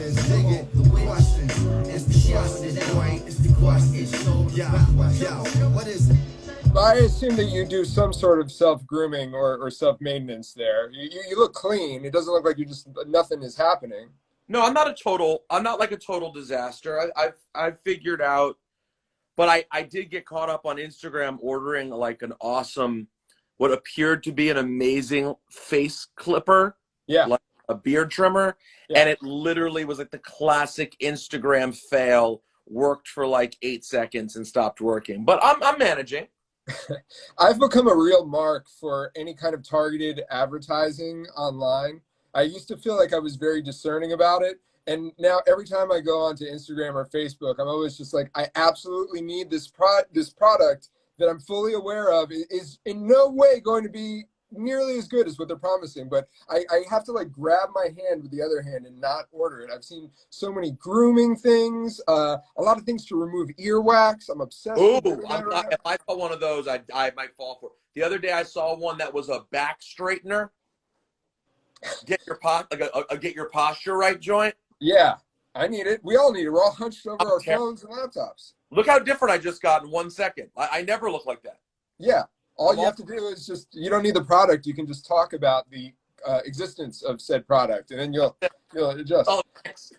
is digging the question. It's the question, boy. It's the question. Yo, what is it? I assume that you do some sort of self-grooming or self-maintenance there. You look clean. It doesn't look like you just, nothing is happening. No, I'm not like a total disaster. I've figured out, but I did get caught up on Instagram ordering like an awesome, what appeared to be an amazing face clipper. Yeah. Like a beard trimmer. Yeah. And it literally was like the classic Instagram fail, worked for like 8 seconds and stopped working. But I'm managing. I've become a real mark for any kind of targeted advertising online. I used to feel like I was very discerning about it. And now every time I go onto Instagram or Facebook, I'm always just like, I absolutely need this product that I'm fully aware of is in no way going to be nearly as good as what they're promising. But I have to like grab my hand with the other hand and not order it. I've seen so many grooming things, a lot of things to remove earwax. I'm obsessed with it. If I saw one of those, I might fall for it. The other day I saw one that was a back straightener. Get your posture right joint. Yeah, I need it. We all need it. We're all hunched over our phones and laptops. Look how different I just got in 1 second. I never look like that. Yeah. All you have to do is just, you don't need the product. You can just talk about the existence of said product, and then you'll adjust. Oh, thanks.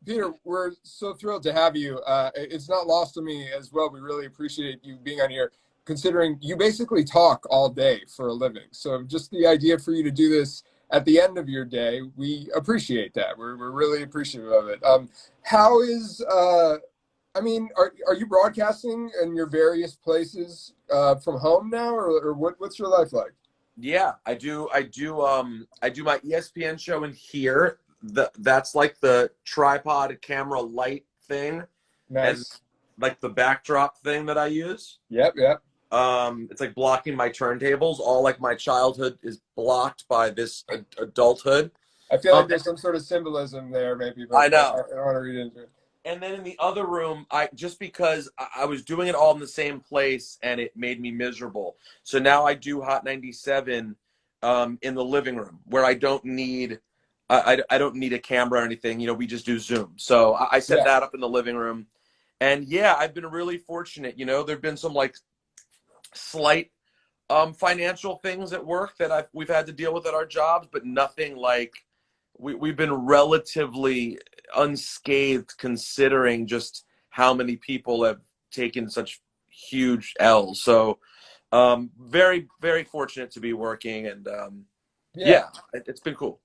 Peter, we're so thrilled to have you. It's not lost on me as well. We really appreciate you being on here, considering you basically talk all day for a living. So just the idea for you to do this at the end of your day, we appreciate that. We're really appreciative of it. How is... I mean, are you broadcasting in your various places from home now, or what's your life like? Yeah, I do my ESPN show in here. That's like the tripod camera light thing. Nice. And like the backdrop thing that I use. Yep. It's like blocking my turntables. All like my childhood is blocked by this adulthood. I feel like there's some sort of symbolism there, maybe. But I know. I don't want to read into it. And then in the other room, because I was doing it all in the same place and it made me miserable. So now I do Hot 97 in the living room where I don't need I don't need a camera or anything. You know, we just do Zoom. So I set that up in the living room. And yeah, I've been really fortunate. You know, there've been some like slight financial things at work that we've had to deal with at our jobs, but nothing like we've been relatively unscathed considering just how many people have taken such huge L's. So very, very fortunate to be working, and it's been cool.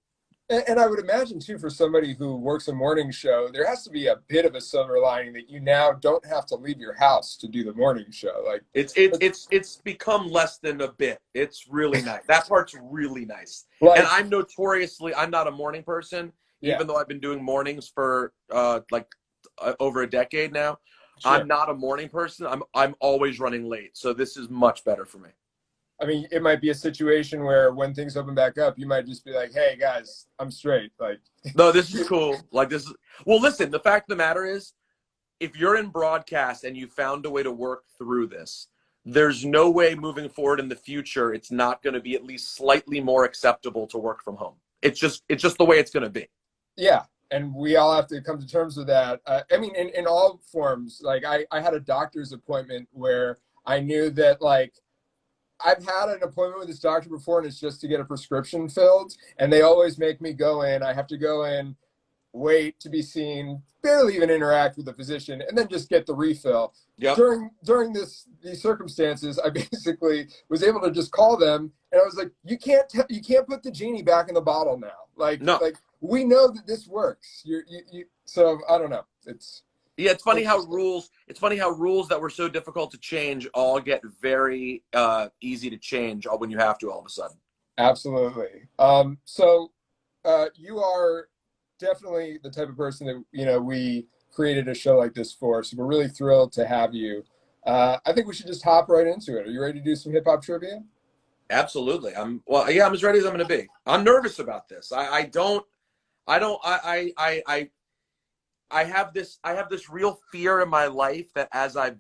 And I would imagine too, for somebody who works a morning show, there has to be a bit of a silver lining that you now don't have to leave your house to do the morning show. Like it's become less than a bit. It's really nice. That part's really nice. Like, and I'm not a morning person, even though I've been doing mornings for over a decade now. Sure. I'm not a morning person. I'm always running late. So this is much better for me. I mean, it might be a situation where when things open back up, you might just be like, hey guys, I'm straight. Like, no, this is cool. Like this is, well, listen, the fact of the matter is, if you're in broadcast and you found a way to work through this, there's no way moving forward in the future, it's not going to be at least slightly more acceptable to work from home. It's just the way it's going to be. Yeah. And we all have to come to terms with that. I mean, in all forms, like I had a doctor's appointment where I knew that, like, I've had an appointment with this doctor before, and it's just to get a prescription filled. And they always make me go in. I have to go in, wait to be seen, barely even interact with the physician, and then just get the refill. Yep. During these circumstances, I basically was able to just call them, and I was like, you can't put the genie back in the bottle now. Like, no. Like, we know that this works. So I don't know. It's funny how rules that were so difficult to change all get very easy to change when you have to all of a sudden. Absolutely. So you are definitely the type of person that, you know, we created a show like this for. So we're really thrilled to have you. I think we should just hop right into it. Are you ready to do some hip hop trivia? Absolutely. I'm as ready as I'm going to be. I'm nervous about this. I have this real fear in my life that as I've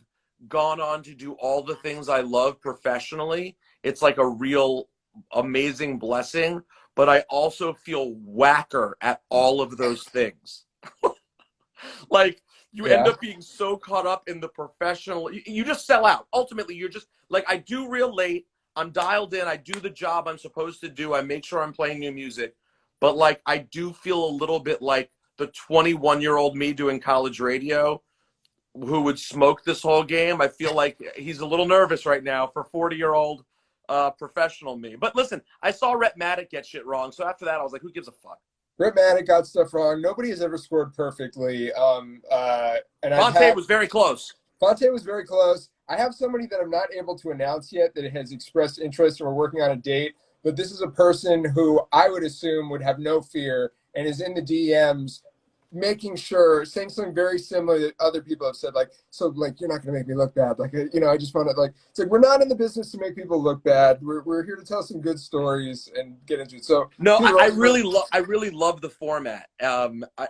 gone on to do all the things I love professionally, it's like a real amazing blessing. but I also feel whacker at all of those things. Like, you end up being so caught up in the professional, you just sell out. Ultimately, you're just like, I do real late, I'm dialed in, I do the job I'm supposed to do, I make sure I'm playing new music, but like, I do feel a little bit like the 21-year-old me doing college radio who would smoke this whole game. I feel like he's a little nervous right now for 40-year-old professional me. But listen, I saw Rhett Maddock get shit wrong, so after that I was like, who gives a fuck? Rhett Maddock got stuff wrong. Nobody has ever scored perfectly. And Fonte was very close. Fonte was very close. I have somebody that I'm not able to announce yet that has expressed interest, and we're working on a date. But this is a person who I would assume would have no fear and is in the DMs making sure, saying something very similar that other people have said, like, so, like, you're not going to make me look bad. Like, you know, I just want to, like, it's like, we're not in the business to make people look bad. We're here to tell some good stories and get into it. So, no, I really love the format.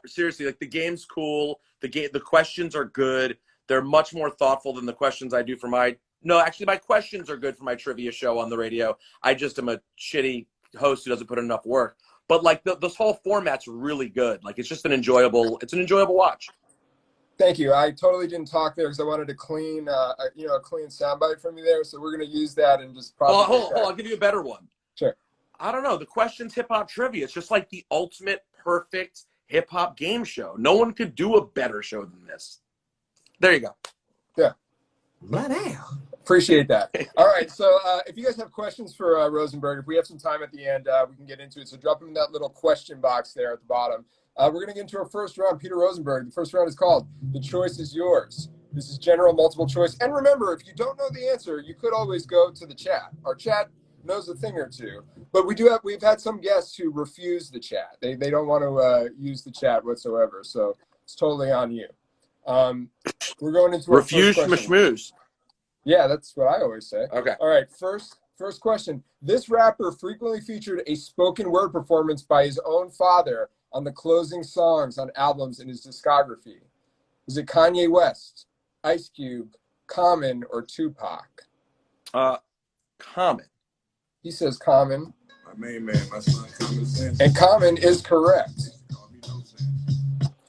Seriously, like, the game's cool. The questions are good. They're much more thoughtful than the questions I do for my, no, actually, my questions are good for my trivia show on the radio. I just am a shitty host who doesn't put in enough work. But like this whole format's really good. Like, it's just an enjoyable watch. Thank you. I totally didn't talk there because I wanted to clean, a clean soundbite from you there. So we're going to use that and just probably. Hold on, I'll give you a better one. Sure. I don't know. The question's hip hop trivia. It's just like the ultimate perfect hip hop game show. No one could do a better show than this. There you go. Yeah. Damn. Appreciate that. All right, so if you guys have questions for Rosenberg, if we have some time at the end, we can get into it. So drop them in that little question box there at the bottom. We're going to get into our first round. Peter Rosenberg, the first round is called The Choice is Yours. This is general multiple choice. And remember, if you don't know the answer, you could always go to the chat. Our chat knows a thing or two. But we've had some guests who refuse the chat. They don't want to use the chat whatsoever. So it's totally on you. We're going into our refuse schmooze. Yeah, that's what I always say. Okay. All right, first question. This rapper frequently featured a spoken word performance by his own father on the closing songs on albums in his discography. Is it Kanye West, Ice Cube, Common, or Tupac? Common. He says Common. My main man, my son, Common Sense. And Common is correct.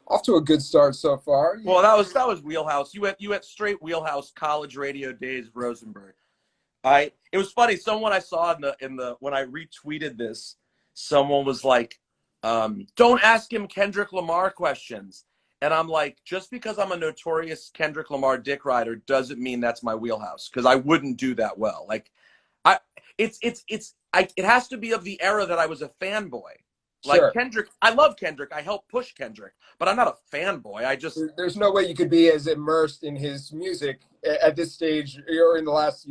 Off to a good start so far. Well, that was wheelhouse. You went straight wheelhouse college radio days, Rosenberg. It was funny. Someone I saw in the when I retweeted this, someone was like, "Don't ask him Kendrick Lamar questions." And I'm like, just because I'm a notorious Kendrick Lamar dick rider doesn't mean that's my wheelhouse, because I wouldn't do that well. Like, it has to be of the era that I was a fanboy. Like, sure. Kendrick, I love Kendrick. I helped push Kendrick, but I'm not a fanboy. There's no way you could be as immersed in his music at this stage or in the last,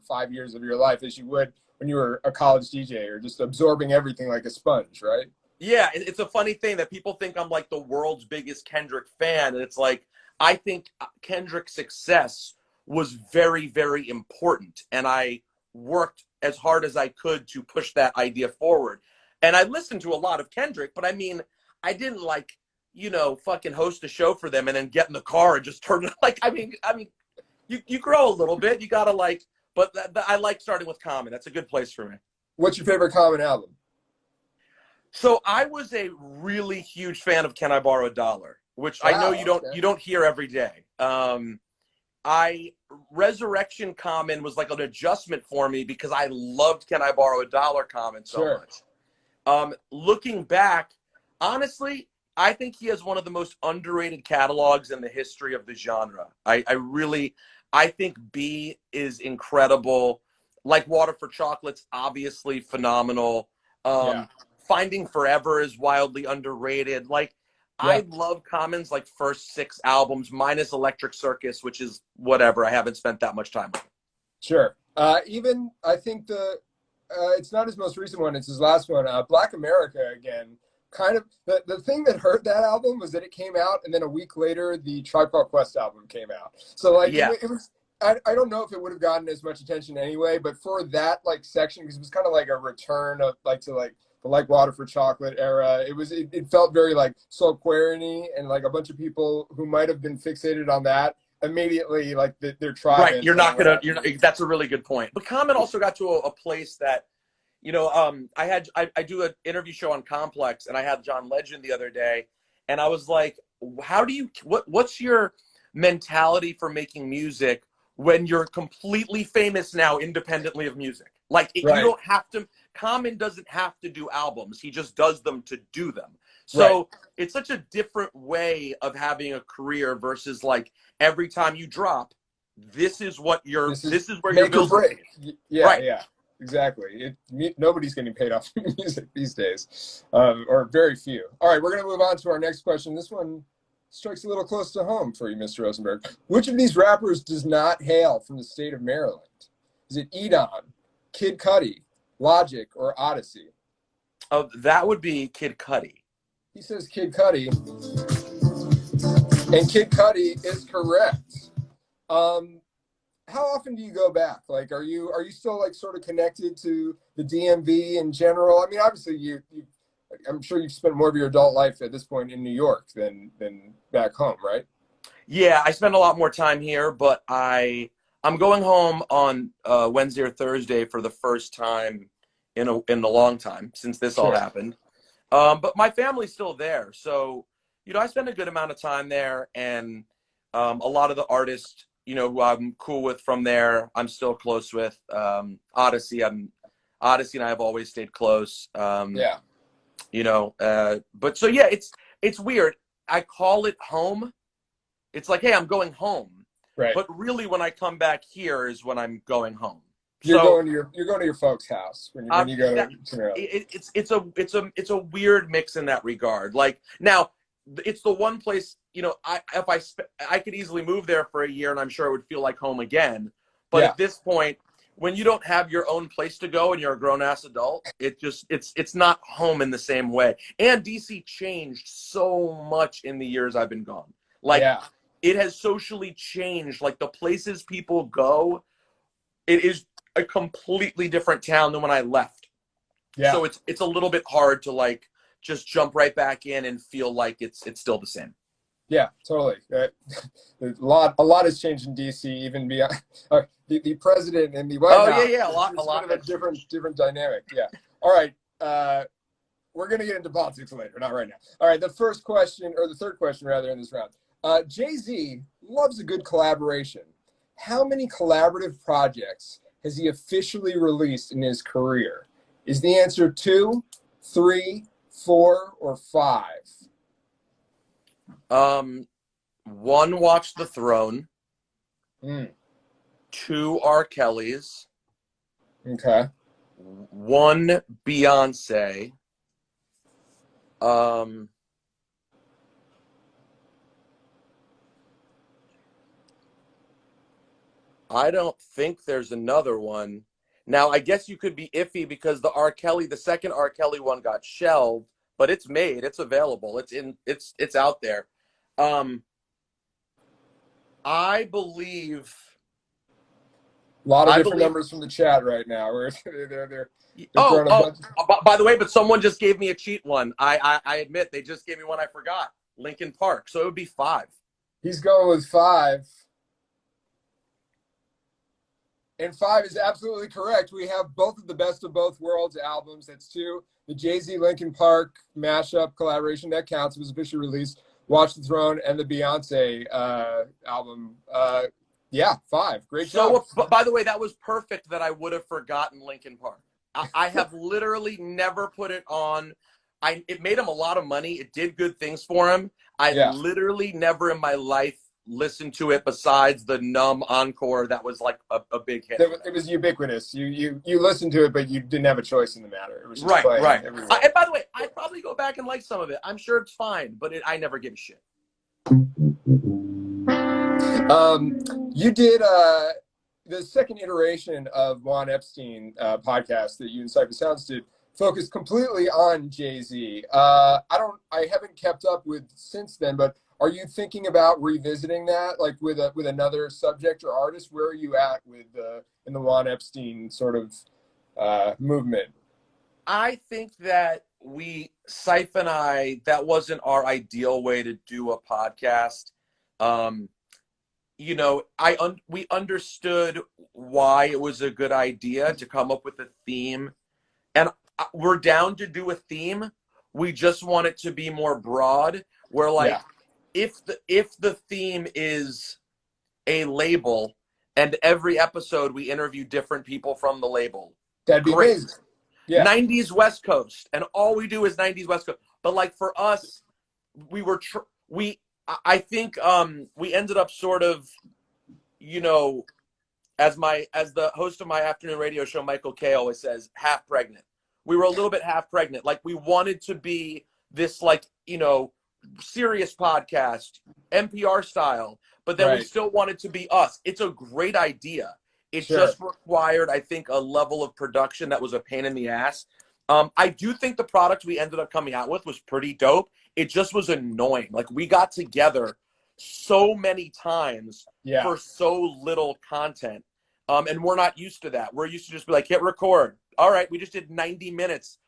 5 years of your life as you would when you were a college DJ or just absorbing everything like a sponge, right? Yeah, it's a funny thing that people think I'm like the world's biggest Kendrick fan, and it's like, I think Kendrick's success was very, very important, and I worked as hard as I could to push that idea forward. And I listened to a lot of Kendrick, but I mean, I didn't fucking host a show for them and then get in the car and just turn it. Like, I mean, you grow a little bit. You gotta but I like starting with Common. That's a good place for me. What's your favorite Common album? So I was a really huge fan of Can I Borrow a Dollar, which I know you don't hear every day. Resurrection Common was like an adjustment for me because I loved Can I Borrow a Dollar Common so much. Looking back, honestly, I think he has one of the most underrated catalogs in the history of the genre. I think B is incredible. Like Water for Chocolate's obviously phenomenal. Finding Forever is wildly underrated. I love Common's first 6 albums, minus Electric Circus, which is whatever. I haven't spent that much time on it. Sure. Even I think it's not his most recent one. It's his last one. Black America, again, kind of the thing that hurt that album was that it came out and then a week later the Tribe Called Quest album came out. So it was. I don't know if it would have gotten as much attention anyway, but for that section, because it was kind of like a return of to the Water for Chocolate era. It felt very Soulquarian-y, and a bunch of people who might have been fixated on that immediately their tribe. Right, that's a really good point. But Common also got to a place that I do an interview show on Complex, and I had John Legend the other day, and I was like, what's your mentality for making music when you're completely famous now independently of music? Like, you Right. don't have to, Common doesn't have to do albums. He just does them to do them. So Right. it's such a different way of having a career versus like every time you drop, this is where your make or bills are break. paid. Yeah, Right. yeah, exactly. Nobody's getting paid off music these days, or very few. All right, we're going to move on to our next question. This one strikes a little close to home for you, Mr. Rosenberg. Which of these rappers does not hail from the state of Maryland? Is it Edon, Kid Cudi, Logic, or Odyssey? Oh, that would be Kid Cudi. He says Kid Cudi, and Kid Cudi is correct. How often do you go back? Like, are you still like sort of connected to the DMV in general? I mean, obviously I'm sure you've spent more of your adult life at this point in New York than back home, right? Yeah, I spend a lot more time here, but I'm going home on Wednesday or Thursday for the first time in a long time since this all happened. But my family's still there, so I spend a good amount of time there, and a lot of the artists who I'm cool with from there, I'm still close with. Odyssey and I have always stayed close. Yeah. But so yeah, it's weird. I call it home. It's like, hey, I'm going home. Right. But really, when I come back here is when I'm going home. You're going to your folks' house when you go to Maryland. It's a weird mix in that regard. Like, now, it's the one place, I could easily move there for a year and I'm sure it would feel like home again. But at this point, when you don't have your own place to go and you're a grown-ass adult, it's not home in the same way. And DC changed so much in the years I've been gone. Like, it has socially changed. Like, the places people go, it is a completely different town than when I left. Yeah. So it's a little bit hard to like just jump right back in and feel like it's still the same. Yeah, totally. A lot has changed in DC, even beyond the president and the White House. Yeah, a lot of a different dynamic. Yeah. All right. We're gonna get into politics later, not right now. All right. The third question rather in this round. Jay-Z loves a good collaboration. How many collaborative projects has he officially released in his career? Is the answer 2, 3, 4, or 5? 1, Watch the Throne. 2, R. Kelly's. Okay. 1, Beyonce. I don't think there's another one. Now, I guess you could be iffy because the second R. Kelly one got shelved, but it's made, it's available, it's out there. I believe a lot of different numbers from the chat right now. They're by the way, but someone just gave me a cheat one. I admit they just gave me one I forgot. Linkin Park, so it would be 5. He's going with 5. And 5 is absolutely correct. We have both of the Best of Both Worlds albums. That's 2. The Jay-Z Linkin Park mashup collaboration, that counts. It was officially released. Watch the Throne and the Beyonce album. 5. Great job. So, by the way, that was perfect that I would have forgotten Linkin Park. I have literally never put it on. It made him a lot of money. It did good things for him. I literally never in my life listened to it besides the Numb Encore. That was like a big hit. It was ubiquitous. You listened to it, but you didn't have a choice in the matter. It was just right. And by the way, I'd probably go back and like some of it. I'm sure it's fine, but I never give a shit. You did the second iteration of Juan Epstein podcast that you and Cypher Sounds did focused completely on Jay-Z. I haven't kept up with since then, but are you thinking about revisiting that, like with another subject or artist? Where are you at in the Juan Epstein sort of movement? I think that Cypher and I, that wasn't our ideal way to do a podcast. We understood why it was a good idea to come up with a theme And we're down to do a theme. We just want it to be more broad. Where like, if the theme is a label, and every episode we interview different people from the label, that'd be amazing. Yeah. 90s West Coast, and all we do is 90s West Coast. But like for us, I think we ended up sort of, you know, as the host of my afternoon radio show, Michael Kay always says, half pregnant. We were a little bit half pregnant. Like we wanted to be this, like, you know, serious podcast, NPR style, but then we still wanted to be us. It's a great idea. It just required, I think, a level of production that was a pain in the ass. I do think the product we ended up coming out with was pretty dope. It just was annoying. Like we got together so many times for so little content. And we're not used to that. We're used to just be like, hit record. All right, we just did 90 minutes.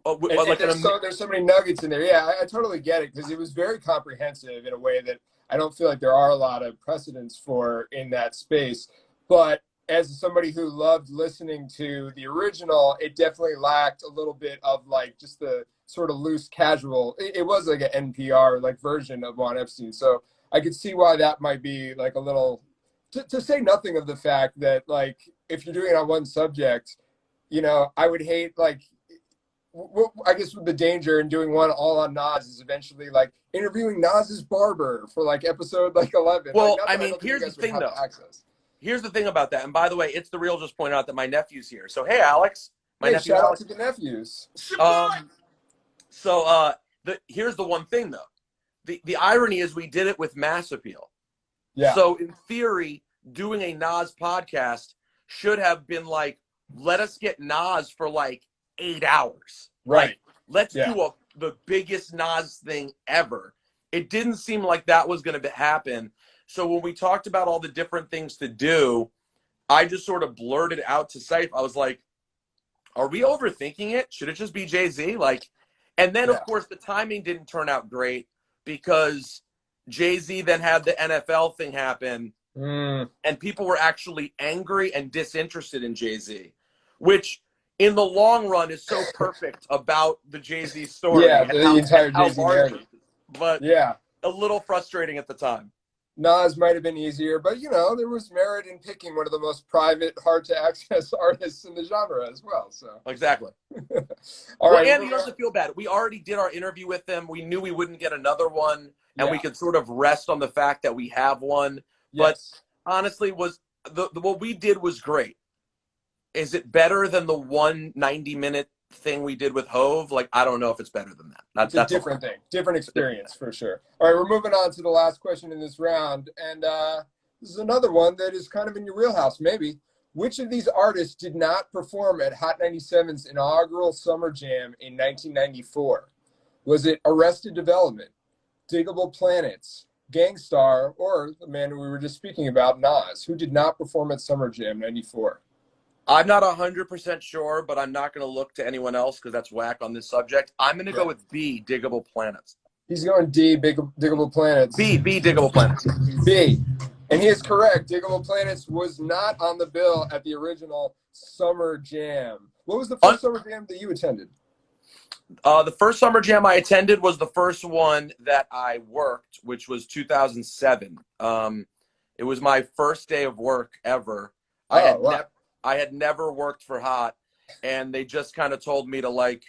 There's so many nuggets in there. Yeah, I totally get it, because it was very comprehensive in a way that I don't feel like there are a lot of precedents for in that space. But as somebody who loved listening to the original, it definitely lacked a little bit of like just the sort of loose casual. It was like an NPR like version of Juan Epstein. So I could see why that might be like a little, to say nothing of the fact that like if you're doing it on one subject, you know, I would hate like, I guess the danger in doing one all on Nas is eventually like interviewing Nas's barber for like episode like 11. Well, like, I mean, here's the thing though. Here's the thing about that. And by the way, It's the Real just pointed out that my nephew's here. So hey, Alex, my nephew. Shout Alex. out to the nephews. Here's the one thing though. The irony is we did it with mass appeal. Yeah. So in theory, doing a Nas podcast should have been like, let us get Nas for like 8 hours. Right. Like, let's do the biggest Nas thing ever. It didn't seem like that was going to happen. So when we talked about all the different things to do, I just sort of blurted out to Saif. I was like, are we overthinking it? Should it just be Jay-Z? Like, and then of course the timing didn't turn out great because Jay-Z then had the NFL thing happen. And people were actually angry and disinterested in Jay-Z, which in the long run is so perfect about the Jay-Z story. Yeah, the entire Jay-Z narrative. But a little frustrating at the time. Nas might have been easier, but you know, there was merit in picking one of the most private, hard to access artists in the genre as well. So exactly. All right, and he doesn't feel bad. We already did our interview with him. We knew we wouldn't get another one, and we could sort of rest on the fact that we have one. But honestly, was what we did was great. Is it better than the 190-minute thing we did with Hove? Like, I don't know if it's better than that. That's a different thing, different experience for sure. All right, we're moving on to the last question in this round, and this is another one that is kind of in your wheelhouse, maybe. Which of these artists did not perform at Hot 97's inaugural Summer Jam in 1994? Was it Arrested Development, Diggable Planets, Gangstar, or the man we were just speaking about, Nas, who did not perform at Summer Jam 94? I'm not 100% sure, but I'm not going to look to anyone else because that's whack on this subject. I'm going to go with B, Diggable Planets. He's going D, Diggable Planets. B, Diggable Planets. B. And he is correct. Diggable Planets was not on the bill at the original Summer Jam. What was the first Summer Jam that you attended? The first Summer Jam I attended was the first one that I worked, which was 2007. It was my first day of work ever. I had never worked for Hot, and they just kind of told me to like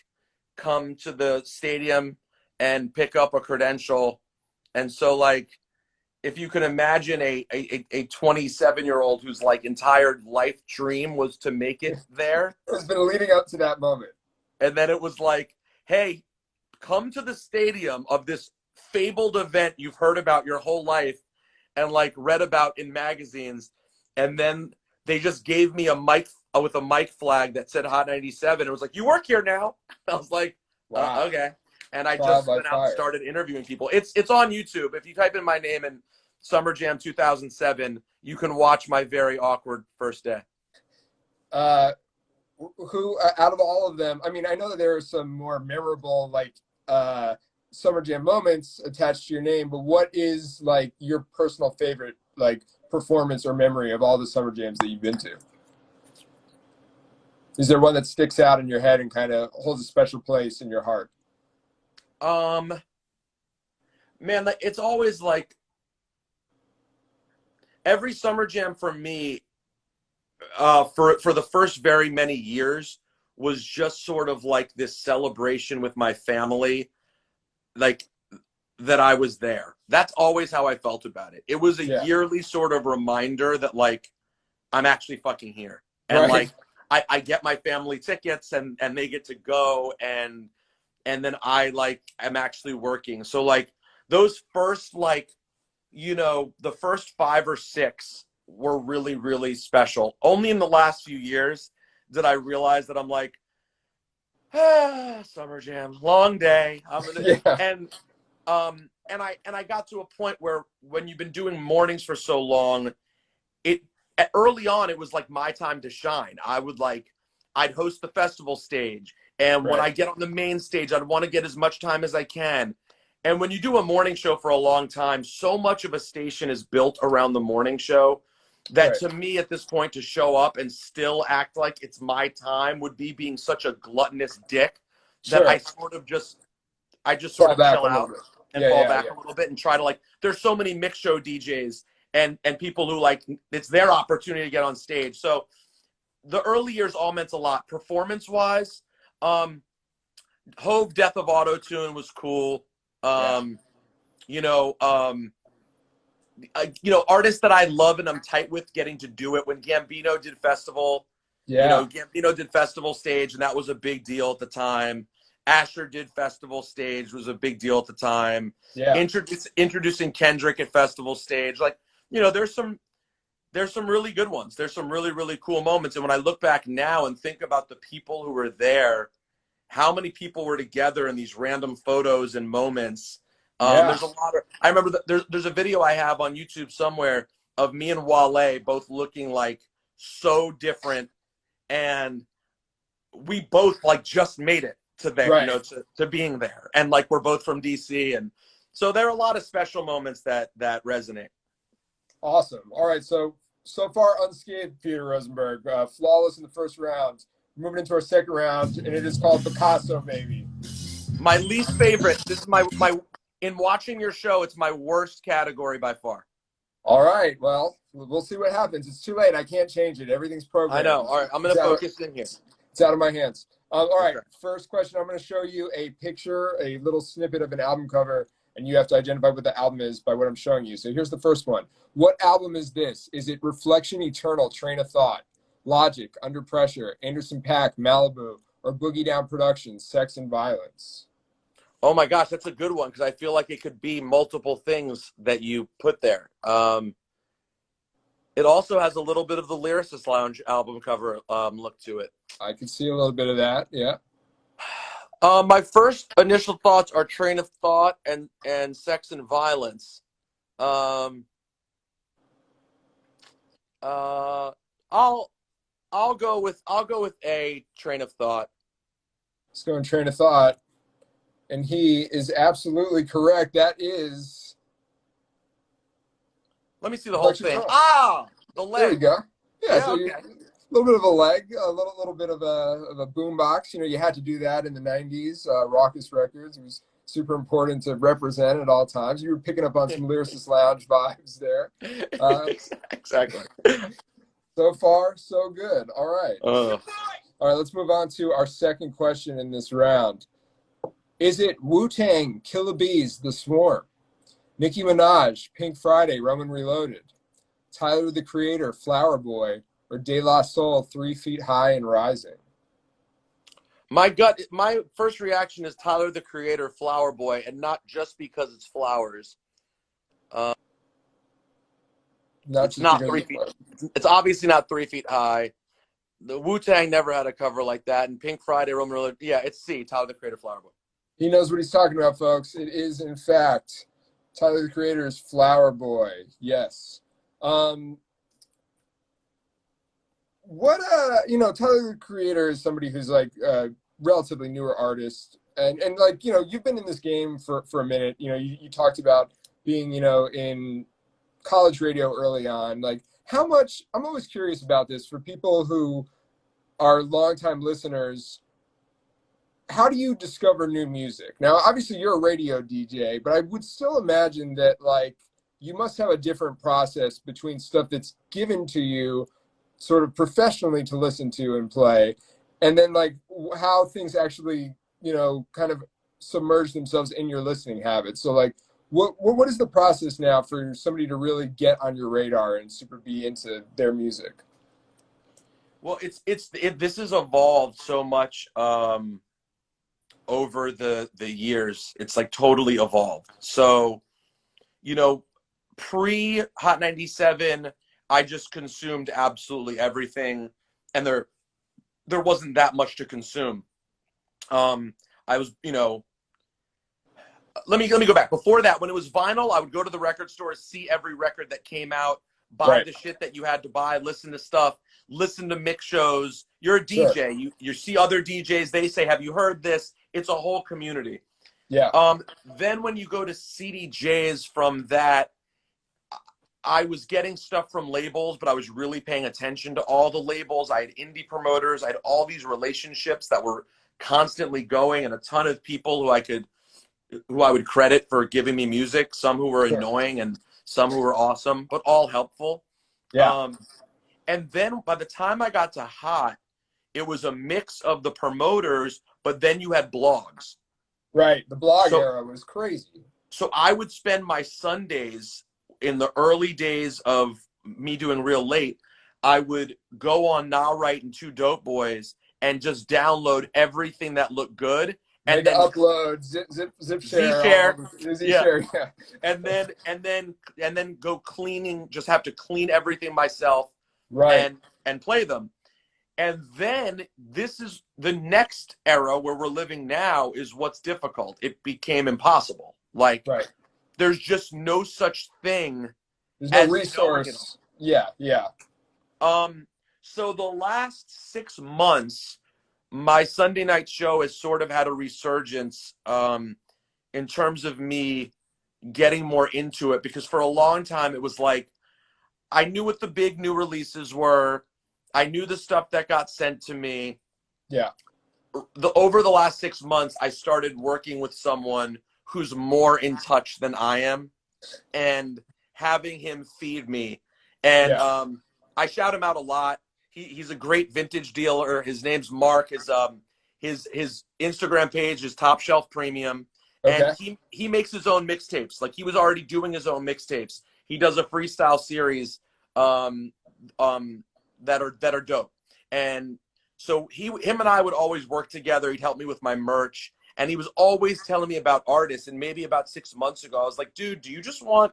come to the stadium and pick up a credential. And so like, if you can imagine a 27-year-old whose like entire life dream was to make it there. It's been leading up to that moment. And then it was like, hey, come to the stadium of this fabled event you've heard about your whole life and like read about in magazines. And then they just gave me a mic with a mic flag that said Hot 97. It was like, you work here now. I was like, wow. Okay. And I just went out and started interviewing people. It's on YouTube. If you type in my name and Summer Jam 2007, you can watch my very awkward first day. Who, out of all of them, I mean, I know that there are some more memorable, like, Summer Jam moments attached to your name, but what is, like, your personal favorite, like, performance or memory of all the Summer Jams that you've been to? Is there one that sticks out in your head and kind of holds a special place in your heart? Man, it's always like every summer jam for me, for the first very many years was just sort of like this celebration with my family, like that I was there. That's always how I felt about it. It was a yearly sort of reminder that like I'm actually fucking here. And like I get my family tickets and they get to go and then I like am actually working. So like those first like, you know, the first 5 or 6 were really, really special. Only in the last few years did I realize that I'm like, summer jam, long day. And I got to a point where when you've been doing mornings for so long, early on it was like my time to shine. I'd host the festival stage, and when I get on the main stage, I'd want to get as much time as I can. And when you do a morning show for a long time, so much of a station is built around the morning show that to me at this point to show up and still act like it's my time would be being such a gluttonous dick that I sort of just sort of chill out and fall back a little bit and try to like, there's so many mix show DJs and people who like, it's their opportunity to get on stage. So the early years all meant a lot. Performance wise, Hove Death of Auto-Tune was cool. You know, artists that I love and I'm tight with getting to do it. When Gambino did festival, you know, Gambino did festival stage, and that was a big deal at the time. Asher did festival stage, was a big deal at the time. Introducing Kendrick at festival stage, like, you know, there's some really good ones. There's some really, really cool moments. And when I look back now and think about the people who were there, how many people were together in these random photos and moments. There's a lot of, I remember there's a video I have on YouTube somewhere of me and Wale both looking like so different. And we both like just made it to there, you know, to being there. And like, we're both from DC. And so there are a lot of special moments that resonate. Awesome. All right. So far unscathed, Peter Rosenberg, flawless in the first round. Moving into our second round, and it is called PICASSO, baby. My least favorite. This is my in watching your show, it's my worst category by far. All right. Well, we'll see what happens. It's too late. I can't change it. Everything's programmed. I know. All right. I'm going to focus in here. It's out of my hands. All right. First question. I'm going to show you a picture, a little snippet of an album cover, and you have to identify what the album is by what I'm showing you. So here's the first one. What album is this? Is it Reflection Eternal, Train of Thought, Logic, Under Pressure, Anderson .Paak, Malibu, or Boogie Down Productions, Sex and Violence? Oh my gosh, that's a good one because I feel like it could be multiple things that you put there. It also has a little bit of the Lyricist Lounge album cover look to it. I can see a little bit of that, yeah. My first initial thoughts are Train of Thought and Sex and Violence. I'll go with a Train of Thought. Let's go in Train of Thought. And he is absolutely correct. That is. Let me see the whole thing. Ah, the leg. There you go. Yeah, so okay. A little bit of a leg, a little bit of a boombox. You know, you had to do that in the 90s. Raucous Records. It was super important to represent at all times. You were picking up on some Lyricist Lounge vibes there. Exactly. So far, so good. All right. All right, let's move on to our second question in this round. Is it Wu-Tang, Killer Bees, The Swarm, Nicki Minaj, Pink Friday, Roman Reloaded, Tyler, the Creator, Flower Boy, or De La Soul, 3 Feet High and Rising? My first reaction is Tyler, the Creator, Flower Boy, and not just because it's flowers. It's not 3 feet. It's obviously not 3 feet high. The Wu-Tang never had a cover like that, and Pink Friday, Roman Reloaded. Yeah, it's C, Tyler, the Creator, Flower Boy. He knows what he's talking about, folks. It is, in fact, Tyler, the Creator's Flower Boy. Yes. You know, Tyler, the Creator is somebody who's like a relatively newer artist. And like, you know, you've been in this game for a minute. You know, you talked about being, you know, in college radio early on. Like, how much, I'm always curious about this for people who our longtime listeners, how do you discover new music? Now, obviously you're a radio DJ, but I would still imagine that like you must have a different process between stuff that's given to you sort of professionally to listen to and play, and then like how things actually, you know, kind of submerge themselves in your listening habits. So like, what is the process now for somebody to really get on your radar and super be into their music? Well, this has evolved so much over the years. It's like totally evolved. So, you know, pre Hot 97, I just consumed absolutely everything, and there wasn't that much to consume. I was, you know, let me go back. Before that, when it was vinyl, I would go to the record store, see every record that came out, buy the shit that you had to buy, listen to stuff, listen to mix shows. You're a DJ. Sure. You see other DJs. They say, "Have you heard this?" It's a whole community. Yeah. Then when you go to CDJs from that, I was getting stuff from labels, but I was really paying attention to all the labels. I had indie promoters. I had all these relationships that were constantly going, and a ton of people who I would credit for giving me music, some who were annoying and some who were awesome, but all helpful. Yeah. And then by the time I got to Hot, it was a mix of the promoters, but then you had blogs. Right. The blog era was crazy. So I would spend my Sundays in the early days of me doing Real Late. I would go on Nah Right and Two Dope Boys and just download everything that looked good. And then upload, zip share, yeah. and then go cleaning. Just have to clean everything myself, right? And play them. And then this is the next era where we're living now is what's difficult. It became impossible. Like, there's just no such thing. There's no resource. Yeah. So the last 6 months, my Sunday night show has sort of had a resurgence in terms of me getting more into it, because for a long time it was like I knew what the big new releases were. I knew the stuff that got sent to me. Yeah. Over the last 6 months, I started working with someone who's more in touch than I am and having him feed me. And I shout him out a lot. He's a great vintage dealer. His name's Mark. His Instagram page is Top Shelf Premium. And he makes his own mixtapes. Like, he was already doing his own mixtapes. He does a freestyle series that are dope. And so him and I would always work together. He'd help me with my merch. And he was always telling me about artists. And maybe about 6 months ago, I was like, dude, do you just want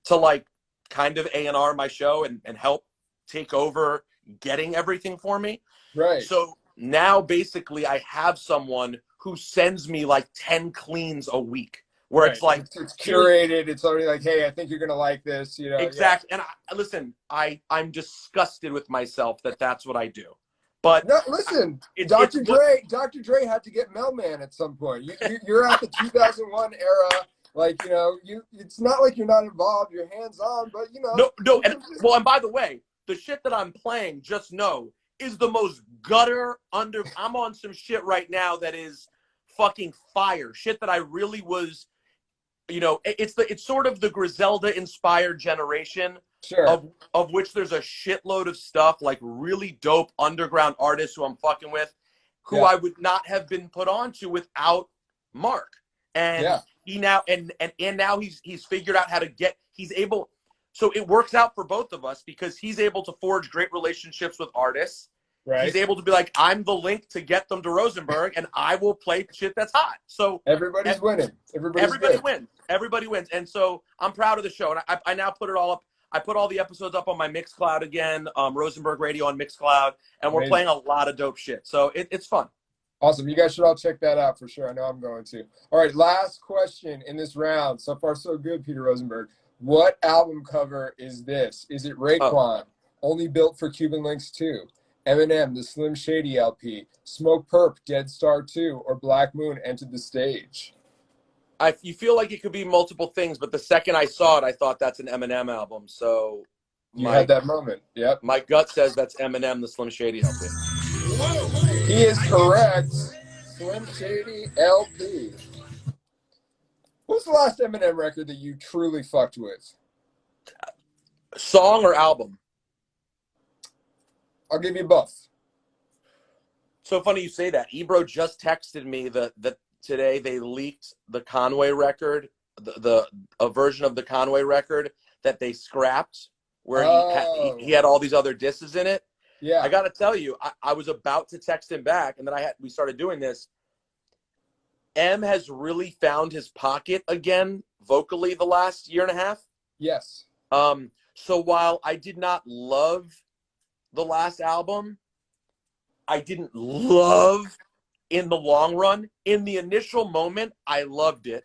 to like kind of A&R my show and help take over getting everything for me? Right. So now basically I have someone who sends me like 10 cleans a week, where it's like it's curated. It's already like, hey, I think you're gonna like this, you know. Exactly. And listen, I'm disgusted with myself that that's what I do. But no, listen, Dr. Dre had to get Mailman at some point. You're at the 2001 era. Like, you know, it's not like you're not involved. You're hands on, but you know. No. And by the way, the shit that I'm playing, just know, is the most gutter I'm on some shit right now that is fucking fire. Shit that I really was, you know, it's sort of the Griselda inspired generation. Sure. Of which there's a shitload of stuff, like really dope underground artists who I'm fucking with, who I would not have been put onto without Mark. And he now and now he's figured out how to he's able. So it works out for both of us because he's able to forge great relationships with artists. Right. He's able to be like, I'm the link to get them to Rosenberg, and I will play shit that's hot. So everybody's winning. Everybody wins. And so I'm proud of the show. And I now put it all up. I put all the episodes up on my Mixcloud again, Rosenberg Radio on Mixcloud, and we're playing a lot of dope shit. So it's fun. Awesome. You guys should all check that out for sure. I know I'm going to. All right, last question in this round. So far, so good, Peter Rosenberg. What album cover is this? Is it Raekwon, Only Built for Cuban Links 2, Eminem, The Slim Shady LP, Smoke Perp, Dead Star 2, or Black Moon Entered the Stage? You feel like it could be multiple things, but the second I saw it, I thought that's an Eminem album. So you had that moment. Yep. My gut says that's Eminem, The Slim Shady LP. He is correct. Slim Shady LP. What was the last Eminem record that you truly fucked with? Song or album? I'll give you both. So funny you say that. Ebro just texted me that today they leaked the Conway record, a version of the Conway record that they scrapped, where he had all these other disses in it. Yeah. I got to tell you, I was about to text him back, and then we started doing this. M has really found his pocket again vocally the last year and a half. Yes. So while I did not love the last album, I didn't love in the long run. In the initial moment, I loved it.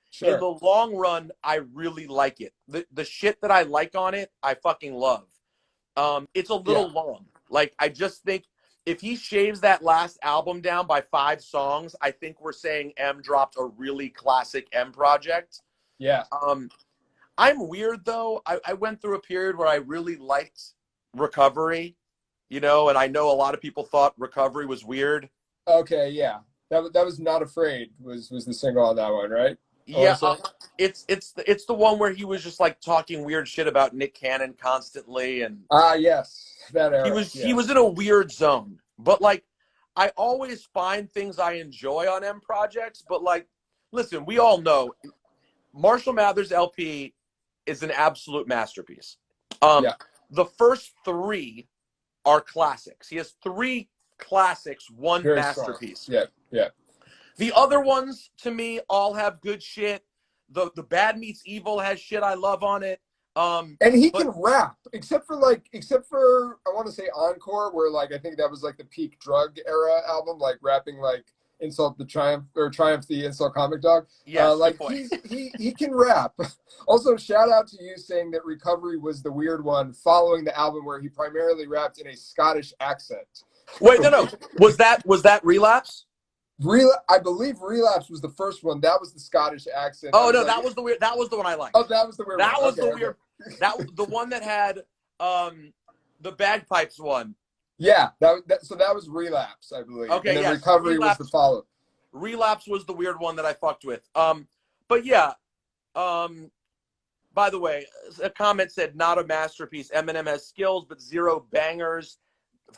Sure. In the long run, I really like it. The shit that I like on it, I fucking love. It's a little long. Like, I just think if he shaves that last album down by 5 songs, I think we're saying M dropped a really classic M project. Yeah. I'm weird, though. I went through a period where I really liked Recovery, you know, and I know a lot of people thought Recovery was weird. Okay, yeah. That was Not Afraid was the single on that one, right? Yeah, it's the one where he was just like talking weird shit about Nick Cannon constantly, and yes, that era. he was in a weird zone. But like, I always find things I enjoy on M projects. But like, listen, we all know Marshall Mathers LP is an absolute masterpiece. The first 3 are classics. He has 3 classics, 1 Very masterpiece. Strong. Yeah. The other ones, to me, all have good shit. The Bad Meets Evil has shit I love on it. And he can rap, except for I want to say Encore, where like I think that was like the peak drug era album, like rapping like Insult the Triumph or Triumph the Insult Comic Dog. Yeah, like he can rap. Also, shout out to you saying that Recovery was the weird one following the album where he primarily rapped in a Scottish accent. Wait, no. Was that Relapse? I believe Relapse was the first one. That was the Scottish accent. Oh no, that was the weird. That was the one I liked. Oh, that was the weird. That one. was the weird. That was the one that had the bagpipes one. Yeah, so that was Relapse, I believe. Okay, and then yes, Recovery Relapse, was the follow. Relapse was the weird one that I fucked with. But yeah. By the way, a comment said not a masterpiece. Eminem has skills but 0 bangers.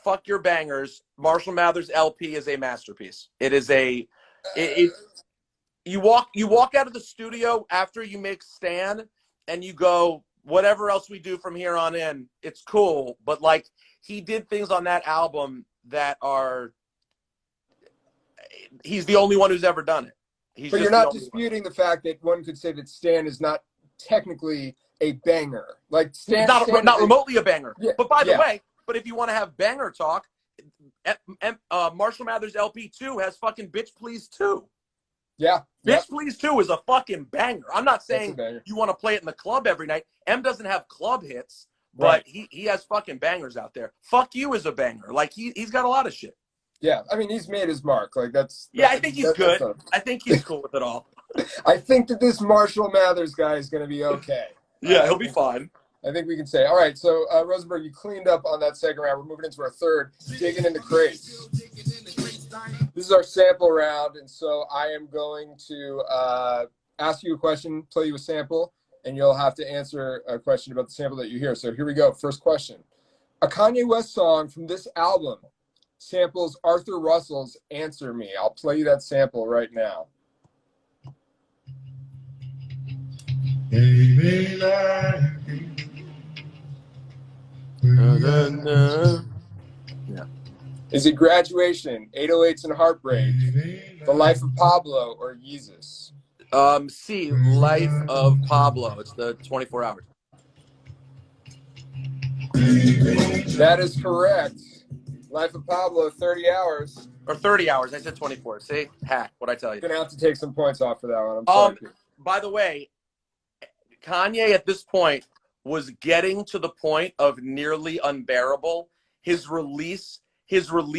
Fuck your bangers. Marshall Mathers LP is a masterpiece. It is you walk out of the studio after you make Stan and you go, whatever else we do from here on in, it's cool. But like, he did things on that album that he's the only one who's ever done it. But you're not disputing the fact that one could say that Stan is not technically a banger. Like Stan, not remotely a banger. Yeah, but by the way, but if you want to have banger talk, Marshall Mathers LP 2 has fucking Bitch Please 2. Yeah. Bitch Please 2 is a fucking banger. I'm not saying you want to play it in the club every night. M doesn't have club hits, but he has fucking bangers out there. Fuck You is a banger. Like he's got a lot of shit. Yeah, I mean, he's made his mark. Like that's I think he's good. I think he's cool with it all. I think that this Marshall Mathers guy is going to be okay. Yeah, he'll be fine. I think we can say. All right, so Rosenberg, you cleaned up on that second round. We're moving into our third, digging in the crates. This is our sample round, and so I am going to ask you a question, play you a sample, and you'll have to answer a question about the sample that you hear. So here we go. First question. A Kanye West song from this album samples Arthur Russell's Answer Me. I'll play you that sample right now. Yeah. Is it Graduation, 808s and Heartbreak, The Life of Pablo, or Yeezus? C, Life of Pablo. It's the 24 hours. That is correct. Life of Pablo, 30 hours. Or 30 hours. I said 24. See? Hack. What'd I tell you? You're going to have to take some points off for that one. I'm sorry. By the way, Kanye at this point was getting to the point of nearly unbearable. His release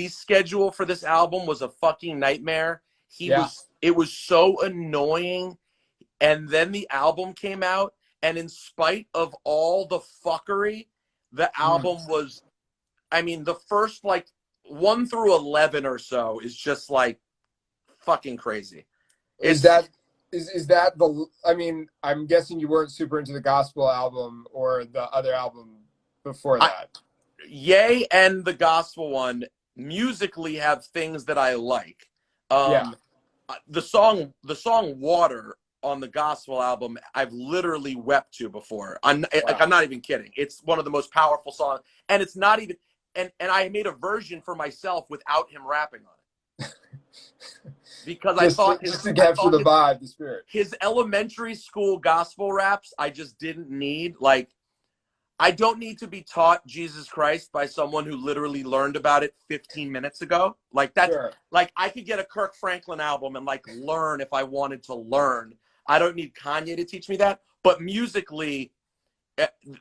schedule for this album was a fucking nightmare. It was so annoying. And then the album came out, and in spite of all the fuckery, the album was, I mean, the first like 1 through 11 or so is just like fucking crazy. Is that the? I mean, I'm guessing you weren't super into the gospel album or the other album before that. Yay and the gospel one musically have things that I like. Yeah. The song "Water" on the gospel album, I've literally wept to before. I'm not even kidding. It's one of the most powerful songs, and it's not even. And I made a version for myself without him rapping on it. Because I thought just to capture the vibe, the spirit. His elementary school gospel raps, I just didn't need. Like, I don't need to be taught Jesus Christ by someone who literally learned about it 15 minutes ago. Like that's like I could get a Kirk Franklin album and like learn if I wanted to learn. I don't need Kanye to teach me that. But musically,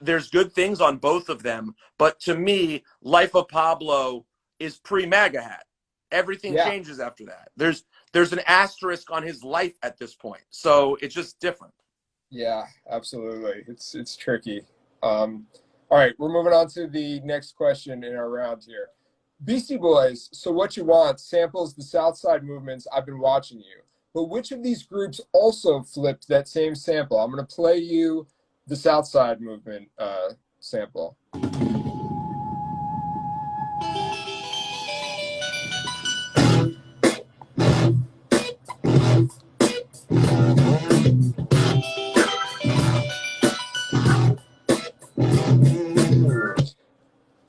there's good things on both of them. But to me, Life of Pablo is pre-MAGA hat. Everything changes after that. There's an asterisk on his life at this point. So it's just different. Yeah, absolutely. It's tricky. All right, we're moving on to the next question in our round here. Beastie Boys, So What You Want samples the Southside Movement's I've Been Watching You. But which of these groups also flipped that same sample? I'm going to play you the Southside Movement sample.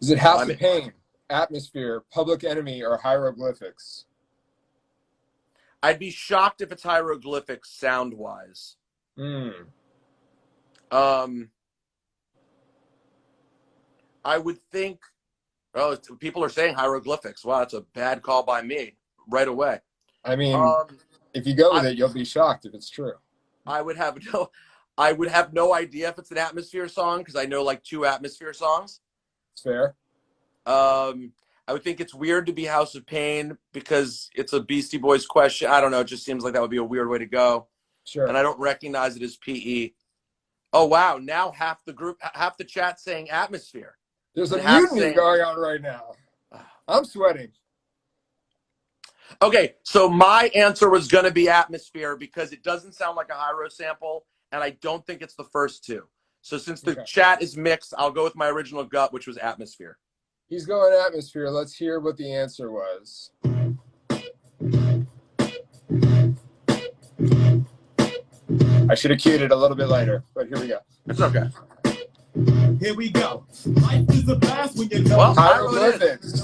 Is it House of Pain, Atmosphere, Public Enemy, or Hieroglyphics? I'd be shocked if it's Hieroglyphics sound-wise. I would think, people are saying Hieroglyphics. Wow, that's a bad call by me right away. I mean, if you go with it, you'll be shocked if it's true. I would have no idea if it's an Atmosphere song because I know like 2 Atmosphere songs. It's fair. I would think it's weird to be House of Pain because it's a Beastie Boys question. I don't know. It just seems like that would be a weird way to go. Sure. And I don't recognize it as PE. Oh, wow. Now half the chat saying Atmosphere. There's a mutiny going on right now. I'm sweating. Okay, so my answer was going to be Atmosphere because it doesn't sound like a Hyro sample, and I don't think it's the first 2. So since the chat is mixed, I'll go with my original gut, which was Atmosphere. He's going Atmosphere. Let's hear what the answer was. I should have cued it a little bit later, but here we go. It's okay. Here we go. Life is a blast when you know. Well, Hieroglyphics.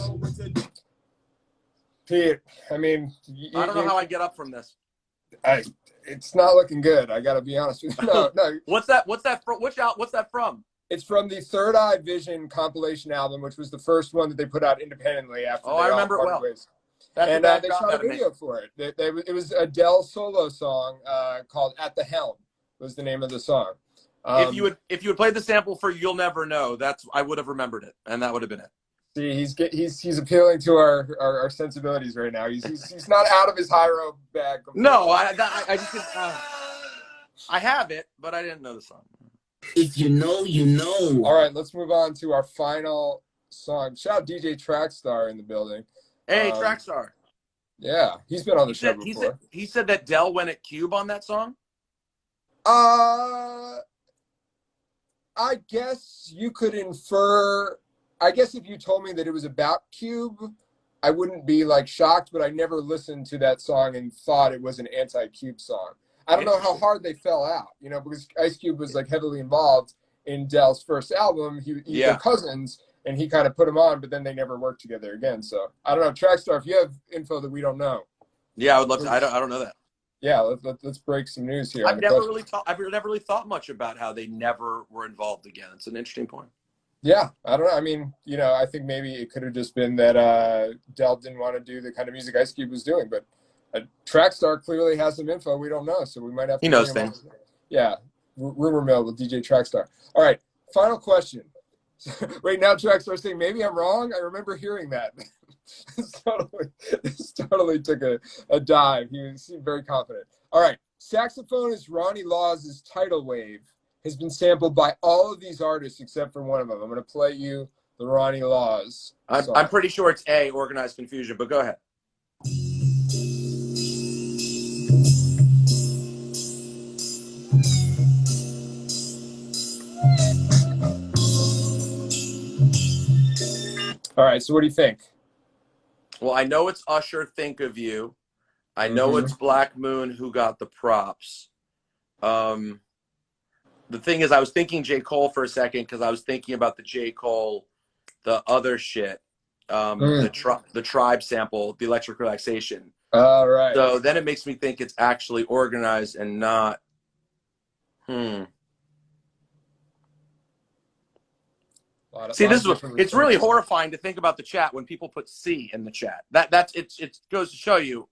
Pete, I mean, I don't know how I get up from this. It's not looking good. I got to be honest with you. No. What's that from? What's that from? It's from the Third Eye Vision compilation album, which was the first one that they put out independently after. I remember it well. And they shot a video for it. It was a Adele solo song called "At the Helm" was the name of the song. If you had played the sample for "You'll Never Know," I would have remembered it, and that would have been it. See, he's appealing to our sensibilities right now. He's not out of his Hyro bag completely. No, I just I have it, but I didn't know the song. If you know, you know. All right, let's move on to our final song. Shout out DJ Trackstar in the building. Hey, Trackstar. Yeah, he's been on the show before. He said that Dell went at Cube on that song? I guess you could infer. I guess if you told me that it was about Cube, I wouldn't be like shocked, but I never listened to that song and thought it was an anti-Cube song. I don't know how hard they fell out, because Ice Cube was like heavily involved in Dell's first album. They're cousins, and he kind of put him on, but then they never worked together again. So I don't know, Trackstar, if you have info that we don't know. Yeah, I would love to. I don't know that. Yeah, let's break some news here. I've never really thought much about how they never were involved again. It's an interesting point. Yeah, I don't know. I mean, I think maybe it could have just been that Dell didn't want to do the kind of music Ice Cube was doing, but Trackstar clearly has some info we don't know, so we might have to. He knows things. Yeah, rumor mill with DJ Trackstar. All right, final question. Right now, Trackstar saying maybe I'm wrong. I remember hearing that. This totally took a dive. He seemed very confident. All right, saxophonist Ronnie Laws' Tidal Wave has been sampled by all of these artists except for one of them. I'm going to play you the Ronnie Laws. I'm pretty sure it's A, Organized Confusion, but go ahead. All right, so what do you think? Well, I know it's Usher, Think of You. I know it's Black Moon, Who Got the Props. The thing is, I was thinking J. Cole for a second because I was thinking about the J. Cole, the other shit, the Tribe sample, the Electric Relaxation. All right. So then it makes me think it's actually Organized and not. See, it's really horrifying to think about the chat when people put C in the chat. It goes to show you.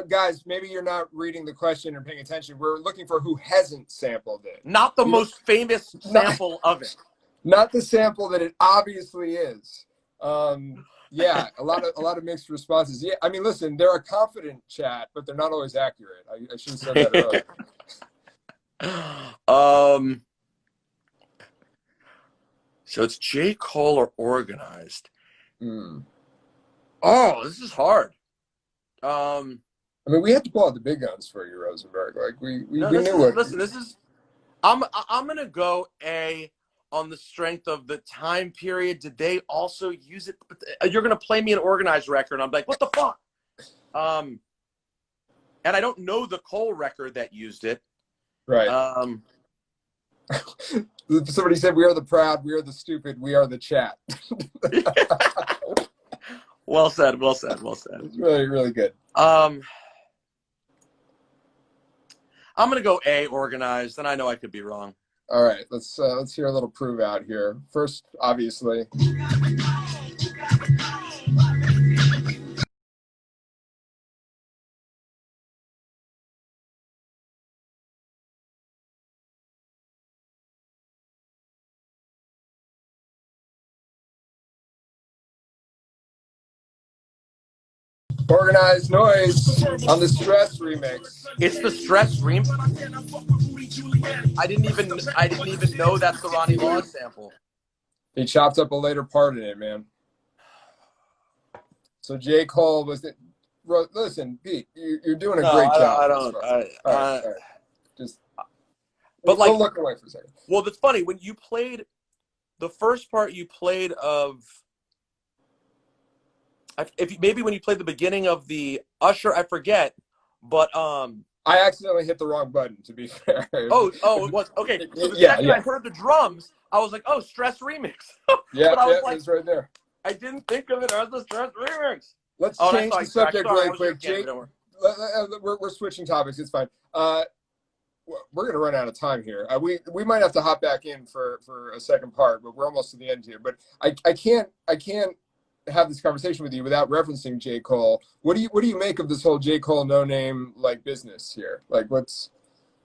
Guys, maybe you're not reading the question or paying attention. We're looking for who hasn't sampled it. Not the most famous sample of it. Not the sample that it obviously is. Yeah, a lot of mixed responses. Yeah, I mean, listen, they're a confident chat, but they're not always accurate. I should have said that earlier. So it's J. Cole or Organized. Oh, this is hard. I mean, we had to pull out the big guns for you, Rosenberg. Like we knew what. Listen, this is. I'm gonna go A on the strength of the time period. Did they also use it? You're gonna play me an Organized record, and I'm like, what the fuck? And I don't know the Cole record that used it. Right. Somebody said, "We are the proud, we are the stupid, we are the chat." Well said. Well said. Well said. It's really, really good. I'm gonna go A, Organized, and I know I could be wrong. All right, let's hear a little prove out here. First, obviously. Organized Noise on the Stress remix. It's the Stress remix. I didn't even know that's the Ronnie Laws sample. He chopped up a later part in it, man. So J. Cole was it? Listen, Pete, you're doing a great job. I don't. All right. Just. But like, we'll look away for a second. Well, that's funny when you played the first part you played of. Maybe when you played the beginning of the Usher, I forget, but I accidentally hit the wrong button. To be fair. Oh, it was okay. So the second I heard the drums, I was like, "Oh, Stress remix." Yeah, but I was like, it's right there. I didn't think of it as the Stress remix. Let's change the subject really quick. Jake, we're switching topics. It's fine. We're gonna run out of time here. We might have to hop back in for a second part, but we're almost to the end here. But I can't have this conversation with you without referencing J. Cole. What do you make of this whole J. Cole no name like business here? Like what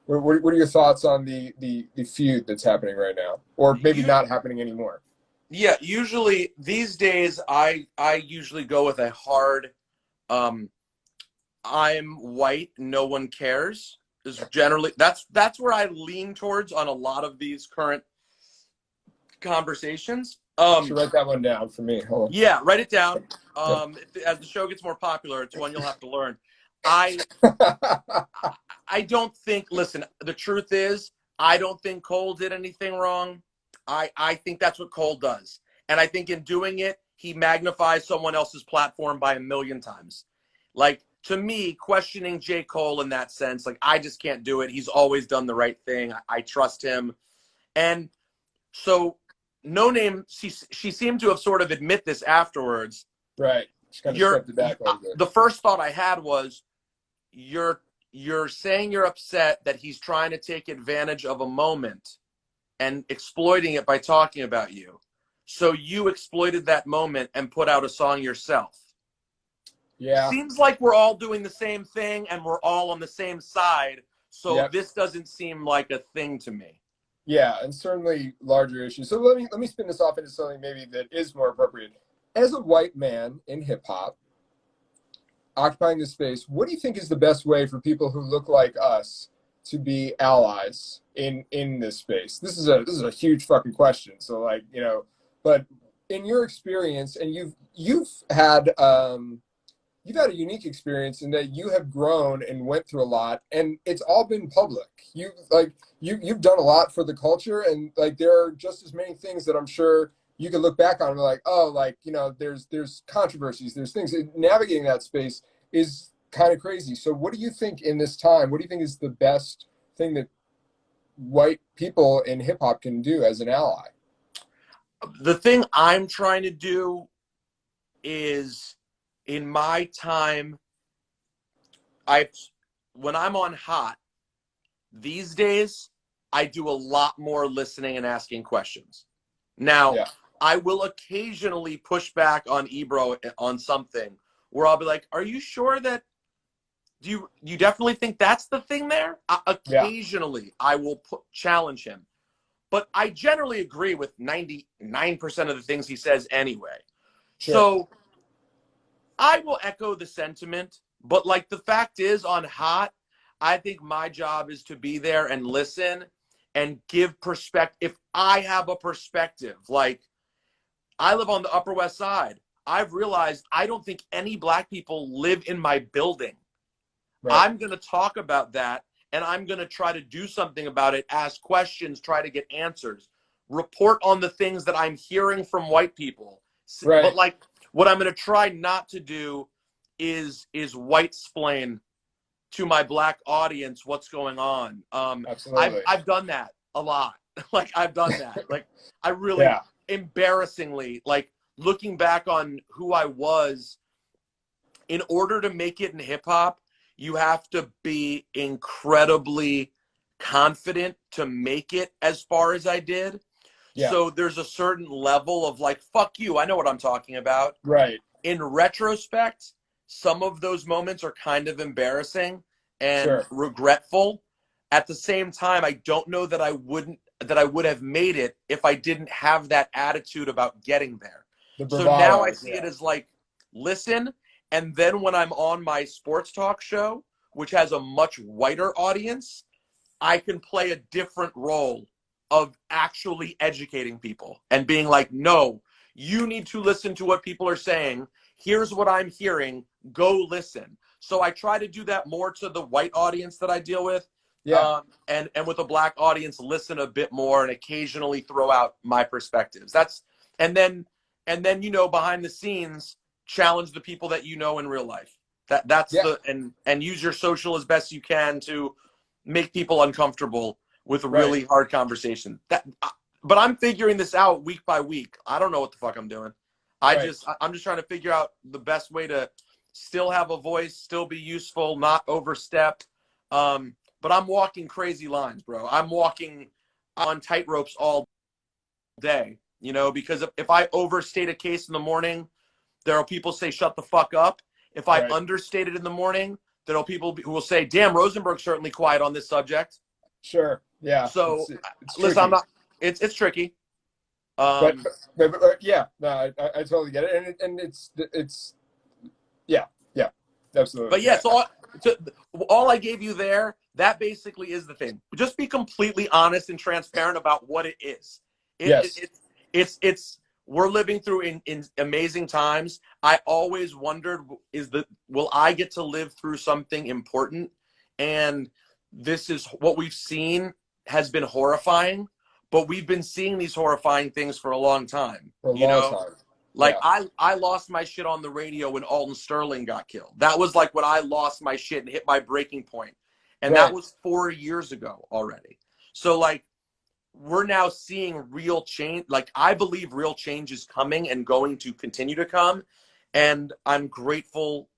are your thoughts on the feud that's happening right now, or maybe not happening anymore? Yeah, usually these days I usually go with a hard I'm white, no one cares. Is generally that's where I lean towards on a lot of these current conversations. Should write that one down for me. Hold on. Yeah, write it down. As the show gets more popular, it's one you'll have to learn. I don't think. Listen, the truth is, I don't think Cole did anything wrong. I think that's what Cole does, and I think in doing it, he magnifies someone else's platform by 1,000,000 times. Like to me, questioning J. Cole in that sense, like I just can't do it. He's always done the right thing. I trust him, and so. No name. She seemed to have sort of admit this afterwards. Right. She kind of stepped it back a little bit. The first thought I had was, you're saying you're upset that he's trying to take advantage of a moment and exploiting it by talking about you. So you exploited that moment and put out a song yourself. Yeah. Seems like we're all doing the same thing and we're all on the same side. So This doesn't seem like a thing to me. Yeah, and certainly larger issues. So let me spin this off into something maybe that is more appropriate. As a white man in hip hop, occupying this space, what do you think is the best way for people who look like us to be allies in this space? This is a huge fucking question. So like, But in your experience, and you've had a unique experience in that you have grown and went through a lot, and it's all been public. You've done a lot for the culture, and like there are just as many things that I'm sure you can look back on and be like, oh, like, you know, there's controversies, there's things. Navigating that space is kind of crazy. So what do you think in this time? What do you think is the best thing that white people in hip hop can do as an ally? The thing I'm trying to do is, in my time, when I'm on Hot these days, I do a lot more listening and asking questions. Now, yeah. I will occasionally push back on Ebro on something where I'll be like, "Are you sure that? Do you definitely think that's the thing there?" Occasionally, I will challenge him, but I generally agree with 99% of the things he says anyway. Sure. So I will echo the sentiment, but like the fact is, on Hot, I think my job is to be there and listen and give perspective. If I have a perspective, like I live on the Upper West Side, I've realized I don't think any black people live in my building. Right. I'm going to talk about that, and I'm going to try to do something about it, ask questions, try to get answers, report on the things that I'm hearing from white people. Right. But like what I'm going to try not to do is white-splain to my black audience what's going on. Absolutely. I've done that a lot. Like I've done that. Like I really embarrassingly, like looking back on who I was, in order to make it in hip hop, you have to be incredibly confident to make it as far as I did. Yeah. So there's a certain level of like, fuck you, I know what I'm talking about. Right. In retrospect, some of those moments are kind of embarrassing and regretful. At the same time, I don't know that I would have made it if I didn't have that attitude about getting there. So now I see it as like, listen, and then when I'm on my sports talk show, which has a much whiter audience, I can play a different role of actually educating people and being like, no, you need to listen to what people are saying. Here's what I'm hearing. Go listen. So I try to do that more to the white audience that I deal with. Yeah. And with a black audience, listen a bit more and occasionally throw out my perspectives. And then, you know, behind the scenes, challenge the people that you know in real life. That's and use your social as best you can to make people uncomfortable with a really hard conversation. But I'm figuring this out week by week. I don't know what the fuck I'm doing. I'm just trying to figure out the best way to still have a voice, still be useful, not overstep. But I'm walking crazy lines, bro. I'm walking on tightropes all day, you know, because if I overstate a case in the morning, there are people say, shut the fuck up. If I understate it in the morning, there are people who will say, damn, Rosenberg's certainly quiet on this subject. Sure. Yeah. So listen, I'm not, it's tricky. But yeah, no, I totally get it. And it's yeah, absolutely. But yeah, so all I gave you there, that basically is the thing. Just be completely honest and transparent about what it is. It's we're living through in amazing times. I always wondered, will I get to live through something important? And this is what we've seen has been horrifying, but we've been seeing these horrifying things for a long time. Like I lost my shit on the radio when Alton Sterling got killed. That was like when I lost my shit and hit my breaking point. And that was 4 years ago already. So like, we're now seeing real change. Like I believe real change is coming and going to continue to come. And I'm grateful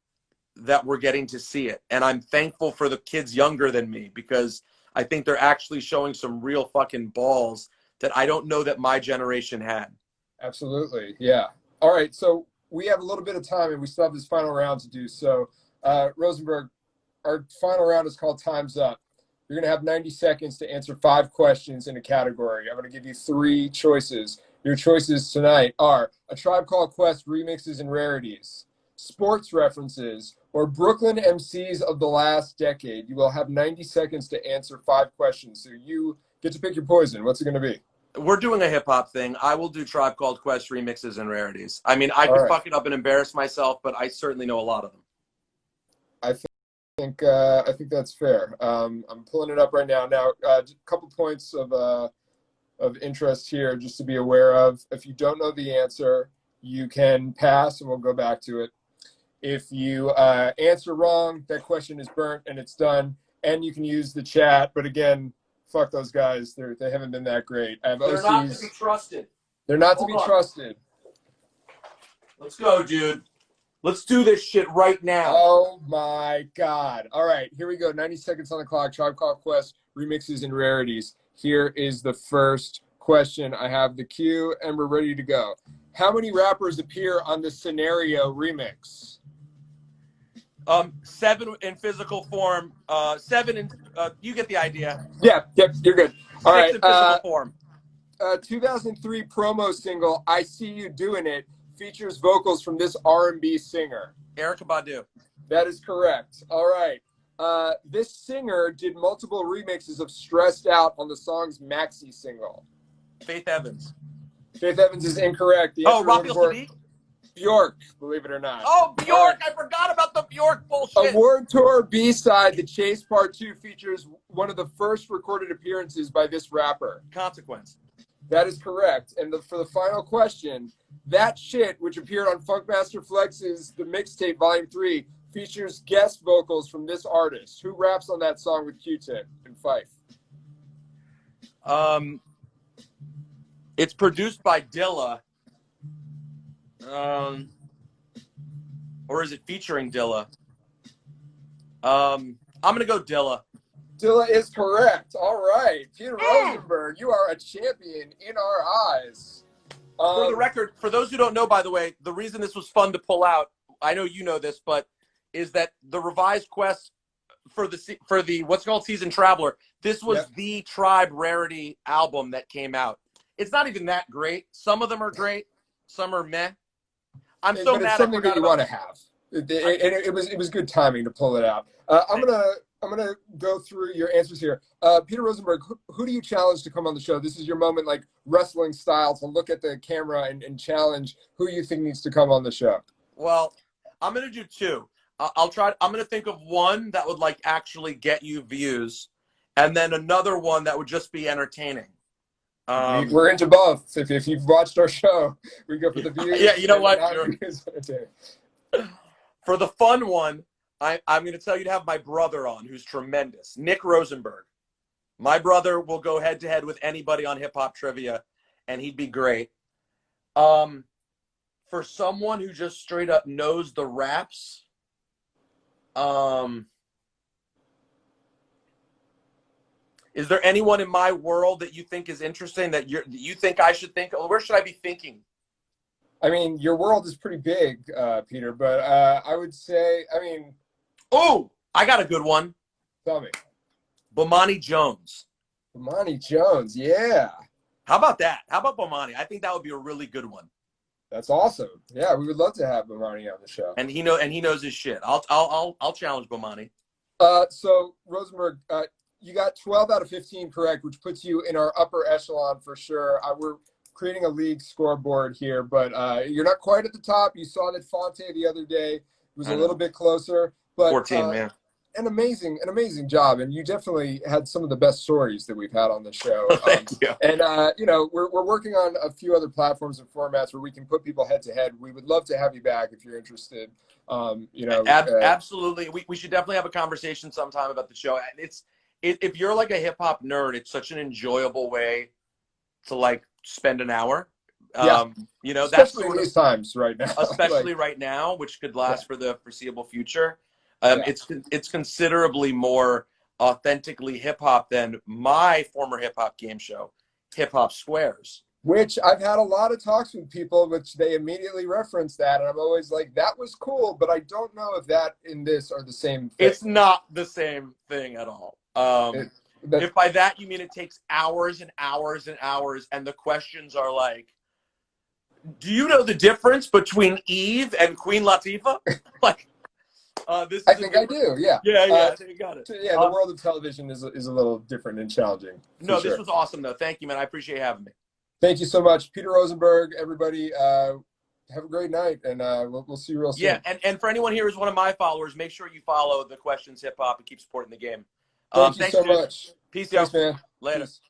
that we're getting to see it. And I'm thankful for the kids younger than me, because I think they're actually showing some real fucking balls that I don't know that my generation had. Absolutely. Yeah. All right. So we have a little bit of time and we still have this final round to do. So Rosenberg, our final round is called Time's Up. You're going to have 90 seconds to answer 5 questions in a category. I'm going to give you 3 choices. Your choices tonight are A Tribe Called Quest remixes and rarities, sports references, or Brooklyn MCs of the last decade. You will have 90 seconds to answer 5 questions. So you get to pick your poison. What's it going to be? We're doing a hip hop thing. I will do Tribe Called Quest remixes and rarities. I mean, I All could right. fuck it up and embarrass myself, but I certainly know a lot of them. I think that's fair. I'm pulling it up right now. Now, a couple points of interest here, just to be aware of. If you don't know the answer, you can pass, and we'll go back to it. If you answer wrong, that question is burnt and it's done. And you can use the chat, but again, fuck those guys. They haven't been that great. I have They're OCs. not to be trusted. They're not to Hold be on. trusted. Let's go, dude. Let's do this shit right now. Oh my God. All right, here we go. 90 seconds on the clock. Tribe Called Quest remixes and rarities. Here is the first question. I have the cue and we're ready to go. How many rappers appear on the Scenario remix? 7 in physical form. 7 in. You get the idea. Yep, you're good. All 6 right. in physical form. 2003 promo single "I See You Doing It" features vocals from this R&B singer. Erykah Badu. That is correct. All right. This singer did multiple remixes of "Stressed Out" on the song's maxi single. Faith Evans. Faith Evans is incorrect. The answer Raphael for Sadiq. Bjork, believe it or not. Oh, All Bjork. right. I forgot about the Bjork bullshit. Award Tour B-side, "The Chase Part 2" features one of the first recorded appearances by this rapper. Consequence. That is correct. And for the final question, "That Shit," which appeared on Funkmaster Flex's The Mixtape Volume 3, features guest vocals from this artist. Who raps on that song with Q-Tip and Fife? It's produced by Dilla. Or is it featuring Dilla? I'm gonna go Dilla. Dilla is correct. All right. Peter Rosenberg, you are a champion in our eyes. For the record, for those who don't know, by the way, the reason this was fun to pull out, I know you know this, but is that the revised quest for the what's called Season Traveler, this was the Tribe Rarity album that came out. It's not even that great. Some of them are great. Some are meh. I'm so but mad it's I something forgot that you about want to have. It was good timing to pull it out. I'm gonna go through your answers here. Peter Rosenberg, who do you challenge to come on the show? This is your moment, like wrestling style, to look at the camera and challenge who you think needs to come on the show. Well, I'm gonna do 2. I'll try. I'm gonna think of one that would like actually get you views, and then another one that would just be entertaining. We're into both. If you've watched our show, we go for the views. Yeah, you know what? For the fun one, I'm going to tell you to have my brother on, who's tremendous. Nick Rosenberg. My brother will go head to head with anybody on hip hop trivia, and he'd be great. For someone who just straight up knows the raps, is there anyone in my world that you think is interesting that you think I should think? Where should I be thinking? I mean, your world is pretty big, Peter, but I would say, Oh, I got a good one. Tell me. Bomani Jones. Bomani Jones, yeah. How about that? How about Bomani? I think that would be a really good one. That's awesome. Yeah, we would love to have Bomani on the show. And he knows his shit. I'll challenge Bomani. So Rosenberg, you got 12 out of 15 correct, which puts you in our upper echelon for sure. We're creating a league scoreboard here, but you're not quite at the top. You saw that Fonte the other day was a little bit closer, but 14, man. An amazing job, and you definitely had some of the best stories that we've had on the show. Thank you. And we're working on a few other platforms and formats where we can put people head to head. We would love to have you back if you're interested. Absolutely, we should definitely have a conversation sometime about the show. If you're like a hip hop nerd, it's such an enjoyable way to like spend an hour. Especially that's in these times right now. Especially right now, which could last for the foreseeable future. It's considerably more authentically hip hop than my former hip hop game show, Hip Hop Squares. Which I've had a lot of talks with people, which they immediately reference that, and I'm always like, that was cool, but I don't know if that and this are the same thing. It's not the same thing at all. If by that you mean it takes hours and hours and hours, and the questions are like, do you know the difference between Eve and Queen Latifah? Like, This is I a think I different- do. Yeah. Yeah, I think you got it. Yeah. The world of television is a little different and challenging. No, sure. this was awesome though. Thank you, man. I appreciate you having me. Thank you so much, Peter Rosenberg. Everybody, have a great night, and we'll see you real soon. Yeah, and for anyone here who's one of my followers, make sure you follow the Questions Hip Hop and keep supporting the game. Thank you Thanks, so dude. much. Peace Thanks, out. man. Later. Peace.